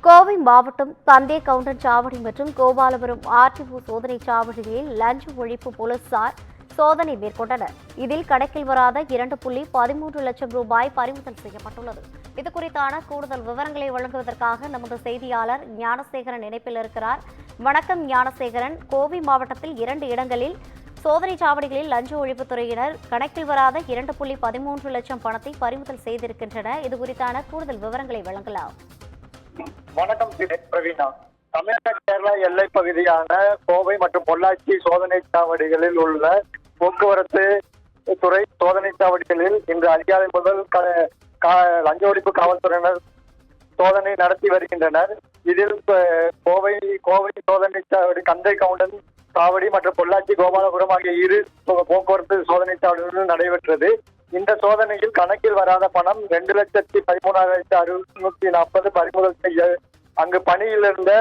கோவை மாவட்டம் தந்தே கவுண்டன் சாவடி மற்றும் கோபாலபுரம் ஆர்டிஓ சோதனை சாவடிகளில் லஞ்ச ஒழிப்பு போலீசார் சோதனை மேற்கொண்டனர். இதில் கணக்கில் வராத 2.13 லட்சம் ரூபாய் பறிமுதல் செய்யப்பட்டுள்ளது. இதுகுறித்தான கூடுதல் விவரங்களை வழங்குவதற்காக நமது செய்தியாளர் ஞானசேகரன் இணைப்பில் இருக்கிறார். வணக்கம் ஞானசேகரன். கோவை மாவட்டத்தில் 2 இடங்களில் சோதனை சாவடிகளில் லஞ்ச ஒழிப்புத்துறையினர் கணக்கில் வராத 2.13 லட்சம் பணத்தை பறிமுதல் செய்திருக்கின்றனர். இதுகுறித்தான கூடுதல் விவரங்களை வழங்கலாம். வணக்கம் பிரவீனா. தமிழக கேரளா எல்லை பகுதியான கோவை மற்றும் பொள்ளாச்சி சோதனை சாவடிகளில் உள்ள போக்குவரத்து துறை சோதனை சாவடிகளில் இன்று அதிகாலை முதல் லஞ்ச ஒழிப்பு காவல்துறையினர் சோதனை நடத்தி வருகின்றனர். இதில் கோவை சோதனை சாவடி, தந்தே கவுண்டன் சாவடி மற்றும் பொள்ளாச்சி கோபாலபுரம் ஆகிய 2 போக்குவரத்து சோதனை சாவடிகளில் நடைபெற்றது. இந்த சோதனையில் கணக்கில் வராத பணம் 2,13,640 பறிமுதல் செய்ய அங்கு பணியில் இருந்த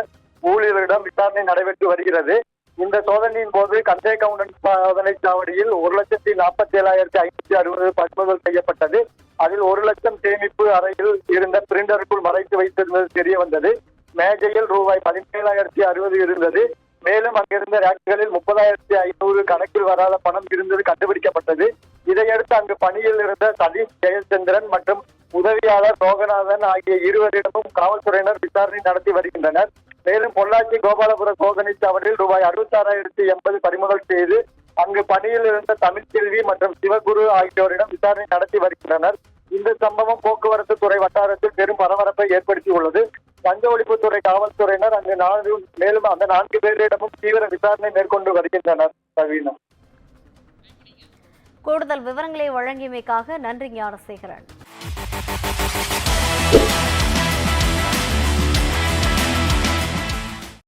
ஊழியர்களிடம் விசாரணை நடைபெற்று வருகிறது. இந்த சோதனையின் போது தந்தே கவுண்டன் சோதனை சாவடியில் 1,47,560 பறிமுதல் செய்யப்பட்டது. அதில் 1 லட்சம் சேமிப்பு அறையில் இருந்த பிரிண்டருக்குள் மறைத்து வைத்திருந்தது தெரிய வந்தது. மேஜையில் ரூபாய் 17,060 இருந்தது. மேலும் அங்கிருந்த ரேக்குகளில் 30,500 கணக்கில் வராத பணம் இருந்தது கண்டுபிடிக்கப்பட்டது. இதையடுத்து அங்கு பணியில் இருந்த சதீஷ் ஜெயச்சந்திரன் மற்றும் உதவியாளர் லோகநாதன் ஆகிய 2 காவல்துறையினர் விசாரணை நடத்தி வருகின்றனர். மேலும் பொள்ளாச்சி கோபாலபுரம் சோதனை சாவடியில் ரூபாய் 66,080 பறிமுதல் செய்து அங்கு பணியில் இருந்த தமிழ்ச்செல்வி மற்றும் சிவகுரு ஆகியோரிடம் விசாரணை நடத்தி வருகின்றனர். இந்த சம்பவம் போக்குவரத்து துறை வட்டாரத்தில் பெரும் பரபரப்பை ஏற்படுத்தியுள்ளது. லஞ்ச ஒழிப்புத்துறை காவல்துறையினர் அங்கு மேலும் அந்த 4 பேரிடமும் தீவிர விசாரணை மேற்கொண்டு வருகின்றனர். கூடுதல் விவரங்களை வழங்கியமைக்காக நன்றி ஞானசேகரன்.